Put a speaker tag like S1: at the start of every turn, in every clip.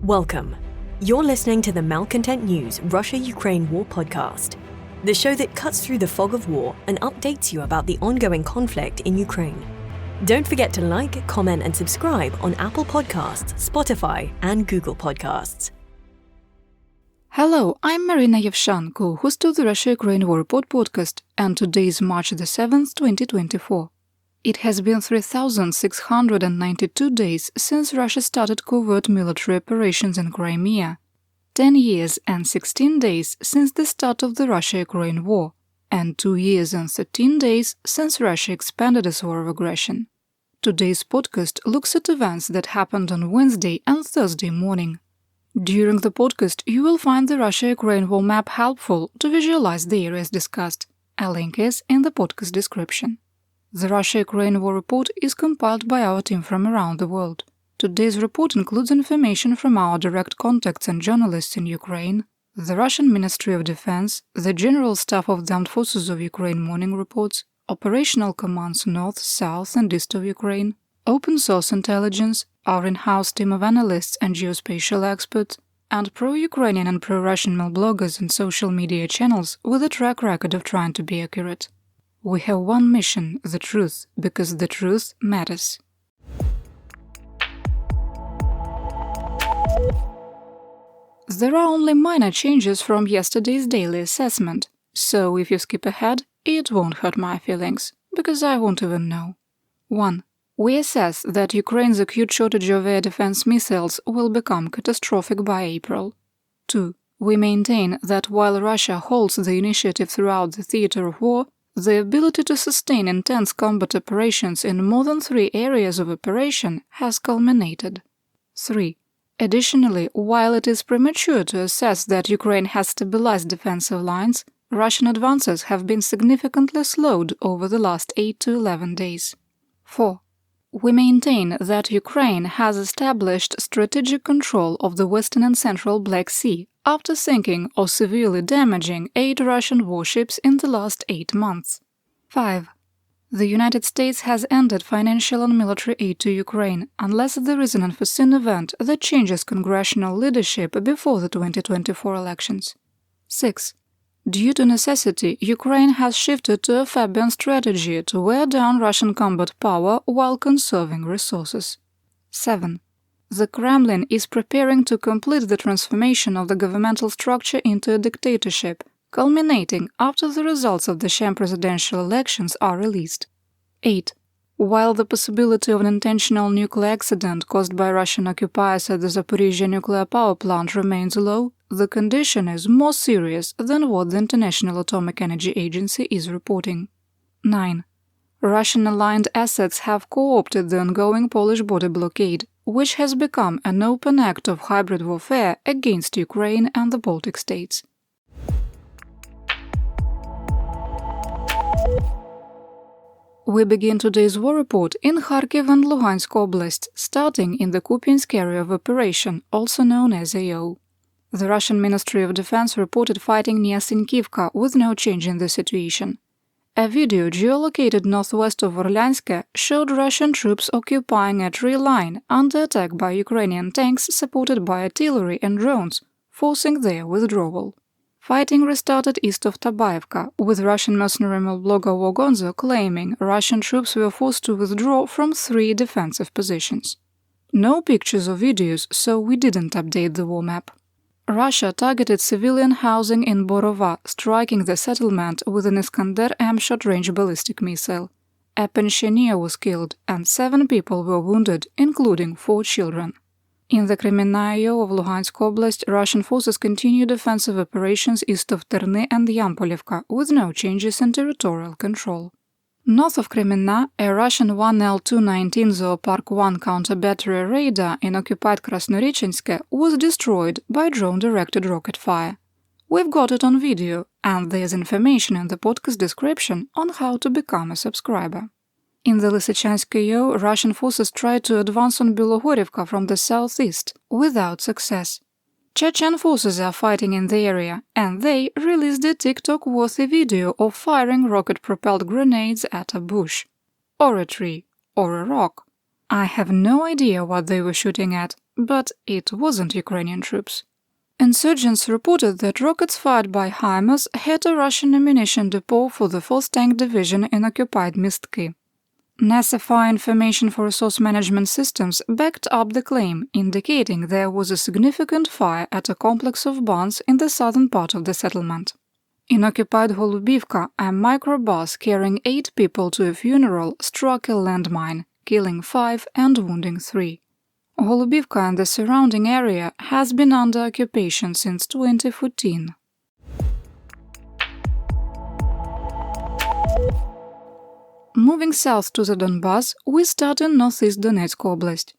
S1: Welcome. You're listening to the Malcontent News Russia-Ukraine War podcast, the show that cuts through the fog of war and updates you about the ongoing conflict in Ukraine. Don't forget to like, comment, and subscribe on Apple Podcasts, Spotify, and Google Podcasts.
S2: Hello, I'm Marina Yevshan, co-host of the Russia-Ukraine War Report podcast, and today is March the 7th, 2024. It has been 3,692 days since Russia started covert military operations in Crimea, 10 years and 16 days since the start of the Russia-Ukraine war, and 2 years and 13 days since Russia expanded its war of aggression. Today's podcast looks at events that happened on Wednesday and Thursday morning. During the podcast, you will find the Russia-Ukraine war map helpful to visualize the areas discussed. A link is in the podcast description. The Russia-Ukraine War Report is compiled by our team from around the world. Today's report includes information from our direct contacts and journalists in Ukraine, the Russian Ministry of Defense, the General Staff of the Armed Forces of Ukraine morning reports, operational commands north, south and east of Ukraine, open source intelligence, our in-house team of analysts and geospatial experts, and pro-Ukrainian and pro-Russian mail bloggers and social media channels with a track record of trying to be accurate. We have one mission, the truth, because the truth matters. There are only minor changes from yesterday's daily assessment, so if you skip ahead, it won't hurt my feelings, because I won't even know. 1. We assess that Ukraine's acute shortage of air defense missiles will become catastrophic by April. 2. We maintain that while Russia holds the initiative throughout the theater of war, the ability to sustain intense combat operations in more than 3 areas of operation has culminated. 3. Additionally, while it is premature to assess that Ukraine has stabilized defensive lines, Russian advances have been significantly slowed over the last 8 to 11 days. 4. We maintain that Ukraine has established strategic control of the western and central Black Sea after sinking or severely damaging 8 Russian warships in the last 8 months. 5. The United States has ended financial and military aid to Ukraine unless there is an unforeseen event that changes congressional leadership before the 2024 elections. 6. Due to necessity, Ukraine has shifted to a Fabian strategy to wear down Russian combat power while conserving resources. 7. The Kremlin is preparing to complete the transformation of the governmental structure into a dictatorship, culminating after the results of the sham presidential elections are released. 8. While the possibility of an intentional nuclear accident caused by Russian occupiers at the Zaporizhzhia nuclear power plant remains low, the condition is more serious than what the International Atomic Energy Agency is reporting. 9. Russian aligned assets have co-opted the ongoing Polish border blockade, which has become an open act of hybrid warfare against Ukraine and the Baltic states. We begin today's war report in Kharkiv and Luhansk Oblast, starting in the Kupiansk area of operation, also known as AO. The Russian Ministry of Defense reported fighting near Sinkivka with no change in the situation. A video geolocated northwest of Orlyansk showed Russian troops occupying a tree line under attack by Ukrainian tanks supported by artillery and drones, forcing their withdrawal. Fighting restarted east of Tabaevka, with Russian mercenary blogger Wogonzo claiming Russian troops were forced to withdraw from 3 defensive positions. No pictures or videos, so we didn't update the war map. Russia targeted civilian housing in Borova, striking the settlement with an Iskander-M short-range ballistic missile. A pensioner was killed and 7 people were wounded, including 4 children. In the Kremennaio of Luhansk Oblast, Russian forces continue defensive operations east of Terny and Yampolivka, with no changes in territorial control. North of Kremenna, a Russian 1L-219 Zoopark 1 counter-battery radar in occupied Krasnorechensk was destroyed by drone-directed rocket fire. We've got it on video, and there's information in the podcast description on how to become a subscriber. In the Lysychansk AO, Russian forces tried to advance on Belogorivka from the southeast, without success. Chechen forces are fighting in the area, and they released a TikTok-worthy video of firing rocket-propelled grenades at a bush, or a tree, or a rock. I have no idea what they were shooting at, but it wasn't Ukrainian troops. Insurgents reported that rockets fired by HIMARS hit a Russian ammunition depot for the 4th Tank Division in occupied Mystky. NASA Information for Resource Management Systems backed up the claim, indicating there was a significant fire at a complex of barns in the southern part of the settlement. In occupied Holubivka, a microbus carrying 8 people to a funeral struck a landmine, killing 5 and wounding 3. Holubivka and the surrounding area has been under occupation since 2014. Moving south to the Donbas, we start in northeast Donetsk Oblast.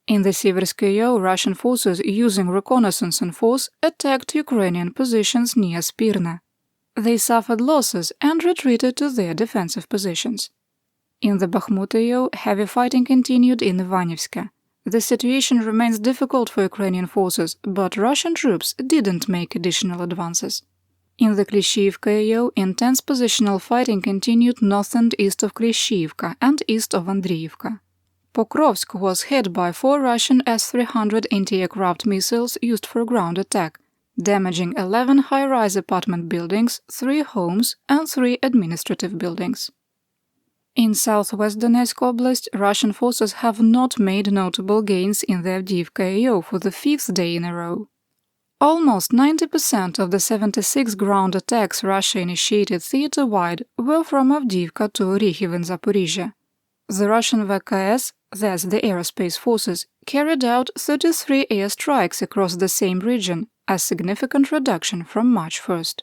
S2: In the Severskoye, Russian forces using reconnaissance and force attacked Ukrainian positions near Spirne. They suffered losses and retreated to their defensive positions. In the Bakhmut area, heavy fighting continued in Ivanivsk. The situation remains difficult for Ukrainian forces, but Russian troops didn't make additional advances. In the Klishchiivka area, intense positional fighting continued north and east of Klishchiivka and east of Andriivka. Pokrovsk was hit by 4 Russian S-300 anti-aircraft missiles used for ground attack, damaging 11 high-rise apartment buildings, 3 homes and 3 administrative buildings. In southwest Donetsk Oblast, Russian forces have not made notable gains in the Avdiivka area for the 5th day in a row. Almost 90% of the 76 ground attacks Russia initiated theater-wide were from Avdiivka to Kharkiv and Zaporizhzhia. The Russian VKS, that's the aerospace forces, carried out 33 airstrikes across the same region, a significant reduction from March 1st.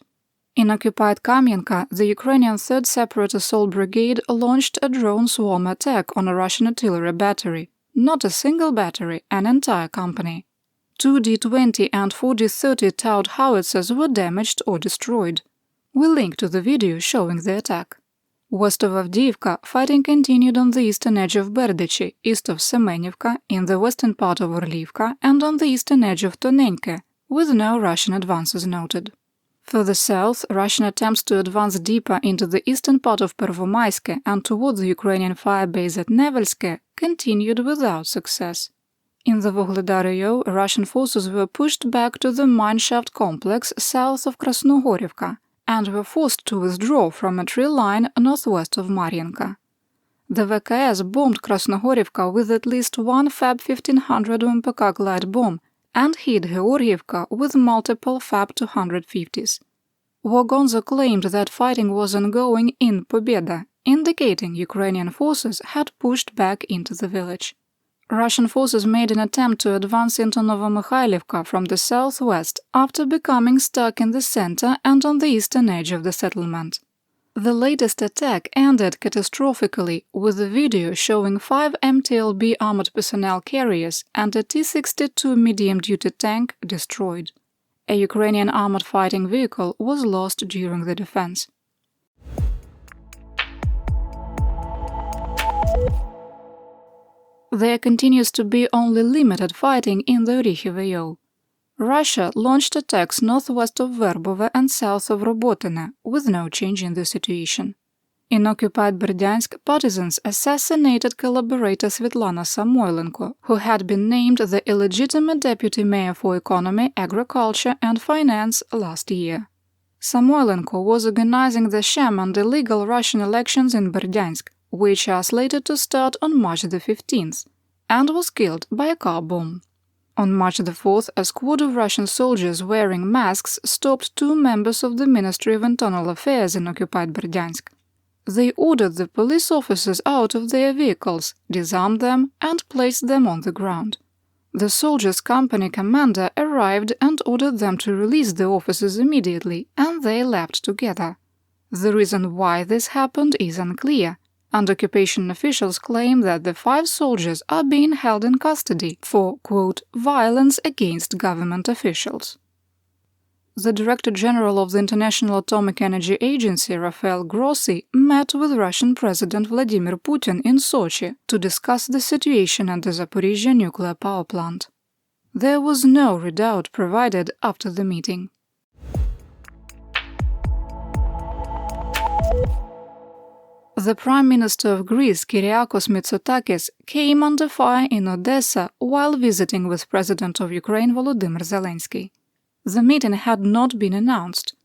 S2: In occupied Kamianka, the Ukrainian 3rd Separate Assault Brigade launched a drone swarm attack on a Russian artillery battery, not a single battery, an entire company. 2 D-20 and 4 D-30 Taut howitzers were damaged or destroyed. We link to the video showing the attack. West of Avdiivka, fighting continued on the eastern edge of Berdichi, east of Semenivka, in the western part of Orlivka, and on the eastern edge of Tonenke, with no Russian advances noted. Further south, Russian attempts to advance deeper into the eastern part of Pervomaiske and towards the Ukrainian firebase at Nevelske continued without success. In the Vuhledar area, Russian forces were pushed back to the mineshaft complex south of Krasnohorivka and were forced to withdraw from a tree line northwest of Mariinka. The VKS bombed Krasnohorivka with at least 1 Fab 1500 UMPK glide bomb and hit Georgievka with multiple Fab 250s. Wogonzo claimed that fighting was ongoing in Pobeda, indicating Ukrainian forces had pushed back into the village. Russian forces made an attempt to advance into Novomykhailivka from the southwest after becoming stuck in the center and on the eastern edge of the settlement. The latest attack ended catastrophically, with a video showing 5 MTLB armored personnel carriers and a T-62 medium-duty tank destroyed. A Ukrainian armored fighting vehicle was lost during the defense. There continues to be only limited fighting in the Orikhiv area. Russia launched attacks northwest of Verbove and south of Robotine, with no change in the situation. In occupied Berdyansk, partisans assassinated collaborator Svetlana Samoylenko, who had been named the illegitimate deputy mayor for economy, agriculture and finance last year. Samoylenko was organizing the sham and illegal Russian elections in Berdyansk, which are slated to start on March the 15th, and was killed by a car bomb. On March the 4th, a squad of Russian soldiers wearing masks stopped 2 members of the Ministry of Internal Affairs in occupied Berdyansk. They ordered the police officers out of their vehicles, disarmed them, and placed them on the ground. The soldiers' company commander arrived and ordered them to release the officers immediately, and they leapt together. The reason why this happened is unclear, and occupation officials claim that the 5 soldiers are being held in custody for, quote, violence against government officials. The Director General of the International Atomic Energy Agency, Rafael Grossi, met with Russian President Vladimir Putin in Sochi to discuss the situation at the Zaporizhzhia nuclear power plant. There was no readout provided after the meeting. The Prime Minister of Greece, Kyriakos Mitsotakis, came under fire in Odesa while visiting with President of Ukraine Volodymyr Zelensky. The meeting had not been announced.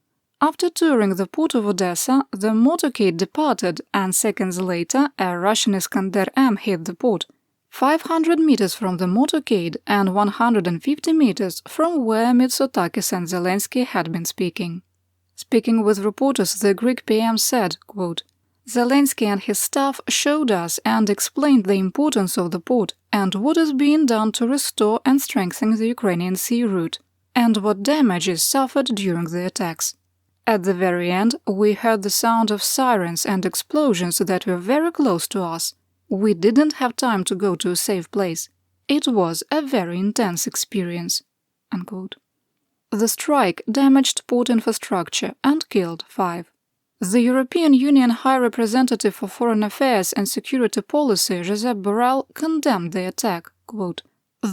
S2: After touring the port of Odesa, the motorcade departed, and seconds later a Russian Iskander-M hit the port, 500 meters from the motorcade and 150 meters from where Mitsotakis and Zelensky had been speaking. Speaking with reporters, the Greek PM said, quote, "Zelensky and his staff showed us and explained the importance of the port and what is being done to restore and strengthen the Ukrainian sea route, and what damage is suffered during the attacks. At the very end, we heard the sound of sirens and explosions that were very close to us. We didn't have time to go to a safe place. It was a very intense experience." Unquote. The strike damaged port infrastructure and killed 5. The European Union High Representative for Foreign Affairs and Security Policy, Josep Borrell, condemned the attack. Quote,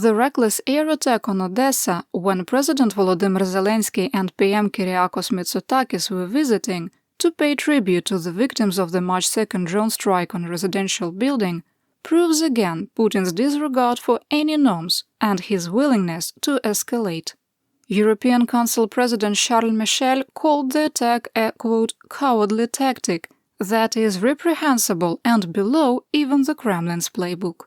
S2: "The reckless air attack on Odessa, when President Volodymyr Zelensky and PM Kyriakos Mitsotakis were visiting to pay tribute to the victims of the March 2nd drone strike on a residential building, proves again Putin's disregard for any norms and his willingness to escalate." European Council President Charles Michel called the attack a, quote, "cowardly tactic that is reprehensible and below even the Kremlin's playbook."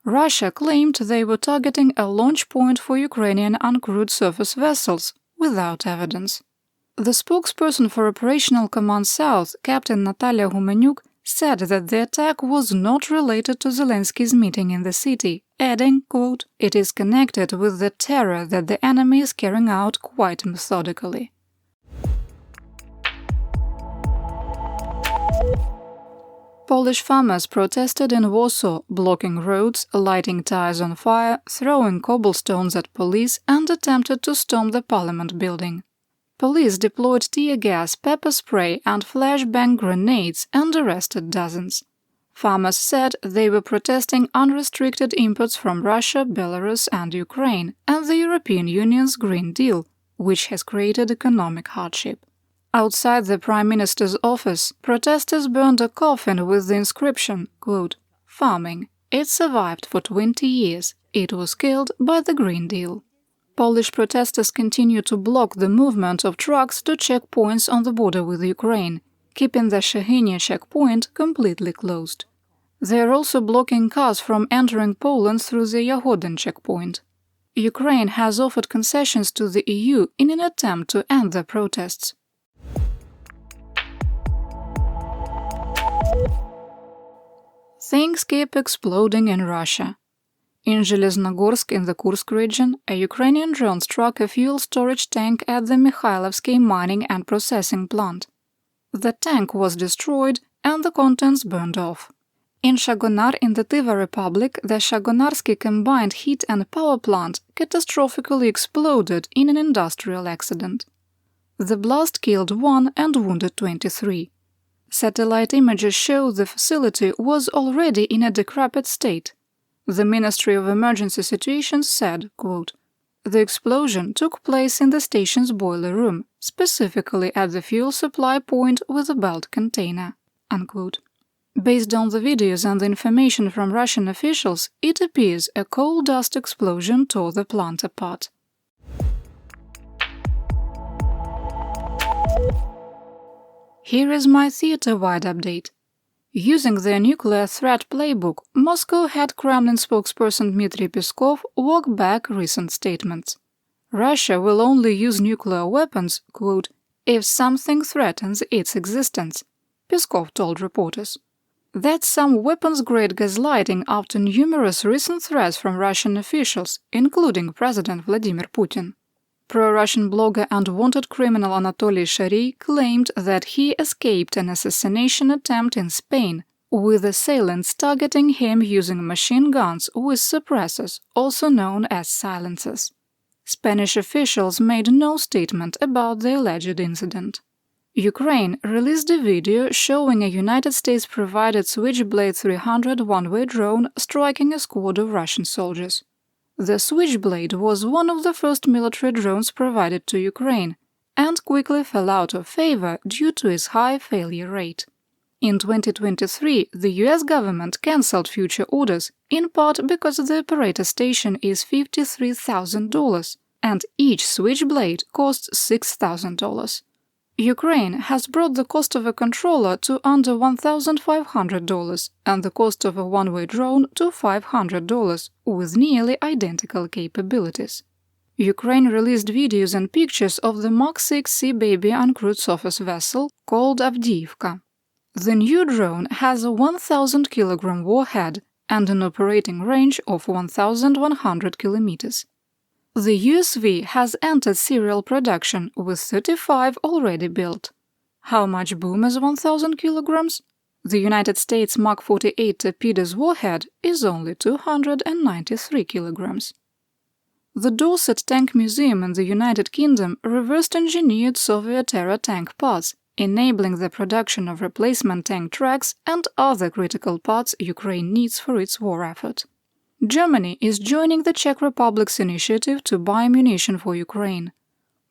S2: Russia claimed they were targeting a launch point for Ukrainian uncrewed surface vessels, without evidence. The spokesperson for Operational Command South, Captain Natalia Humanyuk, said that the attack was not related to Zelensky's meeting in the city, adding, quote, "It is connected with the terror that the enemy is carrying out quite methodically." Polish farmers protested in Warsaw, blocking roads, lighting tires on fire, throwing cobblestones at police, and attempted to storm the parliament building. Police deployed tear gas, pepper spray, and flashbang grenades and arrested dozens. Farmers said they were protesting unrestricted imports from Russia, Belarus, and Ukraine, and the European Union's Green Deal, which has created economic hardship. Outside the Prime Minister's office, protesters burned a coffin with the inscription, quote, "Farming. It survived for 20 years. It was killed by the Green Deal." Polish protesters continue to block the movement of trucks to checkpoints on the border with Ukraine, keeping the Shehynia checkpoint completely closed. They are also blocking cars from entering Poland through the Yagodin checkpoint. Ukraine has offered concessions to the EU in an attempt to end the protests. Things keep exploding in Russia. In Zheleznogorsk in the Kursk region, a Ukrainian drone struck a fuel storage tank at the Mikhailovsky mining and processing plant. The tank was destroyed and the contents burned off. In Shagonar in the Tiva Republic, the Shagonarsky combined heat and power plant catastrophically exploded in an industrial accident. The blast killed 1 and wounded 23. Satellite images show the facility was already in a decrepit state. The Ministry of Emergency Situations said, quote, "The explosion took place in the station's boiler room, specifically at the fuel supply point with a belt container." Unquote. Based on the videos and the information from Russian officials, it appears a coal dust explosion tore the plant apart. Here is my theater-wide update. Using their nuclear threat playbook, Moscow had Kremlin spokesperson Dmitry Peskov walk back recent statements. Russia will only use nuclear weapons, quote, "if something threatens its existence," Peskov told reporters. That's some weapons-grade gaslighting after numerous recent threats from Russian officials, including President Vladimir Putin. Pro-Russian blogger and wanted criminal Anatoly Shary claimed that he escaped an assassination attempt in Spain, with assailants targeting him using machine guns with suppressors, also known as silencers. Spanish officials made no statement about the alleged incident. Ukraine released a video showing a United States-provided Switchblade 300 one-way drone striking a squad of Russian soldiers. The Switchblade was one of the first military drones provided to Ukraine and quickly fell out of favor due to its high failure rate. In 2023, the US government cancelled future orders, in part because the operator station is $53,000 and each switchblade costs $6,000. Ukraine has brought the cost of a controller to under $1,500 and the cost of a one-way drone to $500, with nearly identical capabilities. Ukraine released videos and pictures of the Mach 6 Sea Baby uncrewed surface vessel called Avdiivka. The new drone has a 1,000-kilogram warhead and an operating range of 1,100 kilometers. The USV has entered serial production with 35 already built. How much boom is 1,000 kilograms? The United States Mach 48 torpedo's warhead is only 293 kilograms. The Dorset Tank Museum in the United Kingdom reversed-engineered Soviet-era tank parts, enabling the production of replacement tank tracks and other critical parts Ukraine needs for its war effort. Germany is joining the Czech Republic's initiative to buy ammunition for Ukraine.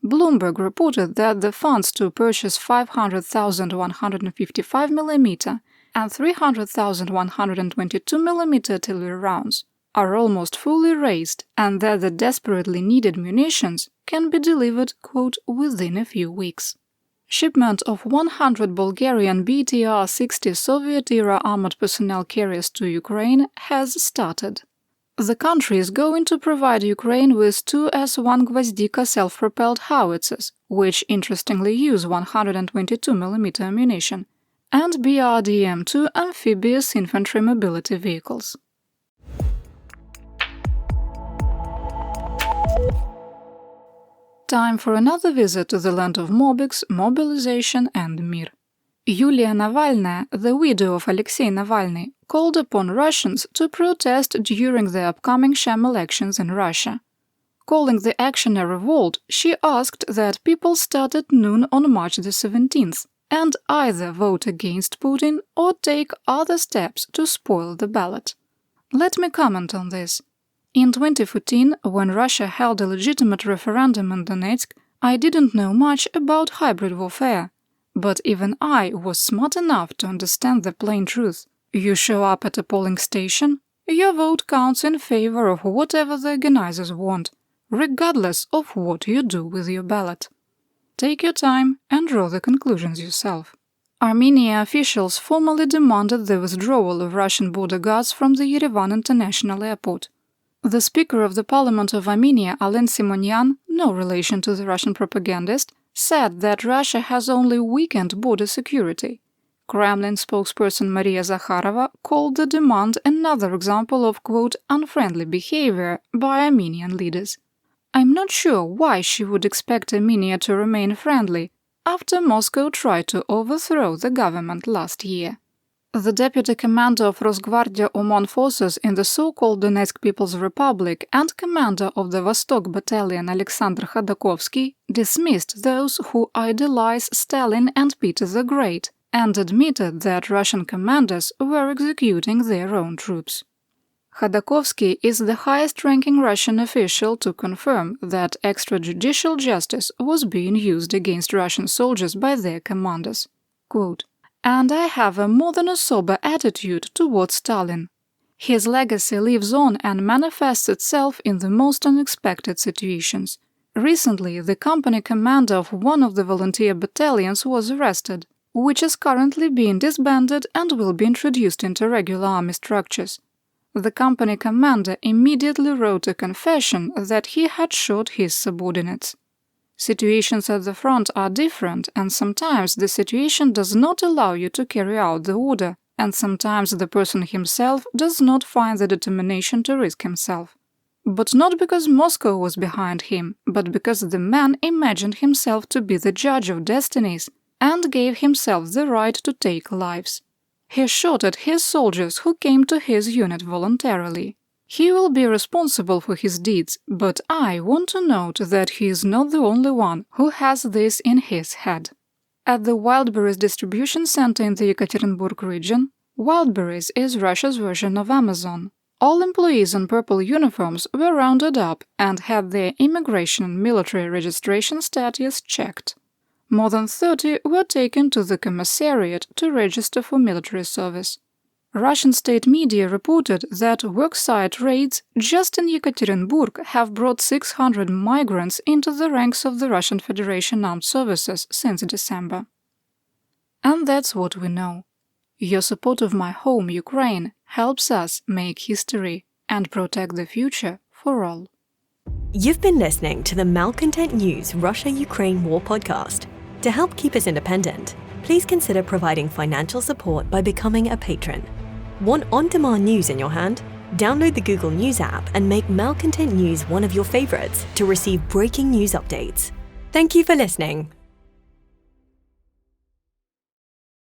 S2: Bloomberg reported that the funds to purchase 500,000 155mm and 300,000 122mm artillery rounds are almost fully raised and that the desperately needed munitions can be delivered, quote, within a few weeks. Shipment of 100 Bulgarian BTR-60 Soviet-era armored personnel carriers to Ukraine has started. The country is going to provide Ukraine with two S-1 Gvozdika self-propelled howitzers, which interestingly use 122mm ammunition, and BRDM-2 amphibious infantry mobility vehicles. Time for another visit to the land of Mobiks, Mobilization and Mir. Yulia Navalnaya, the widow of Alexei Navalny, called upon Russians to protest during the upcoming sham elections in Russia. Calling the action a revolt, she asked that people start at noon on March the 17th and either vote against Putin or take other steps to spoil the ballot. Let me comment on this. In 2014, when Russia held a legitimate referendum in Donetsk, I didn't know much about hybrid warfare. But even I was smart enough to understand the plain truth. You show up at a polling station, your vote counts in favor of whatever the organizers want, regardless of what you do with your ballot. Take your time and draw the conclusions yourself. Armenia officials formally demanded the withdrawal of Russian border guards from the Yerevan International Airport. The Speaker of the Parliament of Armenia, Alen Simonyan, no relation to the Russian propagandist, said that Russia has only weakened border security. Kremlin spokesperson Maria Zakharova called the demand another example of, quote, unfriendly behavior by Armenian leaders. I'm not sure why she would expect Armenia to remain friendly after Moscow tried to overthrow the government last year. The deputy commander of Rosgvardia OMON forces in the so-called Donetsk People's Republic and commander of the Vostok Battalion Alexander Khodorkovsky dismissed those who idolize Stalin and Peter the Great and admitted that Russian commanders were executing their own troops. Khodorkovsky is the highest-ranking Russian official to confirm that extrajudicial justice was being used against Russian soldiers by their commanders. Quote, and I have a more than a sober attitude towards Stalin. His legacy lives on and manifests itself in the most unexpected situations. Recently, the company commander of one of the volunteer battalions was arrested, which is currently being disbanded and will be introduced into regular army structures. The company commander immediately wrote a confession that he had shot his subordinates. Situations at the front are different, and sometimes the situation does not allow you to carry out the order, and sometimes the person himself does not find the determination to risk himself. But not because Moscow was behind him, but because the man imagined himself to be the judge of destinies and gave himself the right to take lives. He shot at his soldiers who came to his unit voluntarily. He will be responsible for his deeds, but I want to note that he is not the only one who has this in his head. At the Wildberries distribution center in the Yekaterinburg region, Wildberries is Russia's version of Amazon. All employees in purple uniforms were rounded up and had their immigration and military registration status checked. More than 30 were taken to the commissariat to register for military service. Russian state media reported that worksite raids just in Yekaterinburg have brought 600 migrants into the ranks of the Russian Federation Armed Services since December. And that's what we know. Your support of my home, Ukraine, helps us make history and protect the future for all.
S1: You've been listening to the Malcontent News Russia-Ukraine War podcast. To help keep us independent, please consider providing financial support by becoming a patron. Want on-demand news in your hand? Download the Google News app and make Malcontent News one of your favorites to receive breaking news updates. Thank you for listening.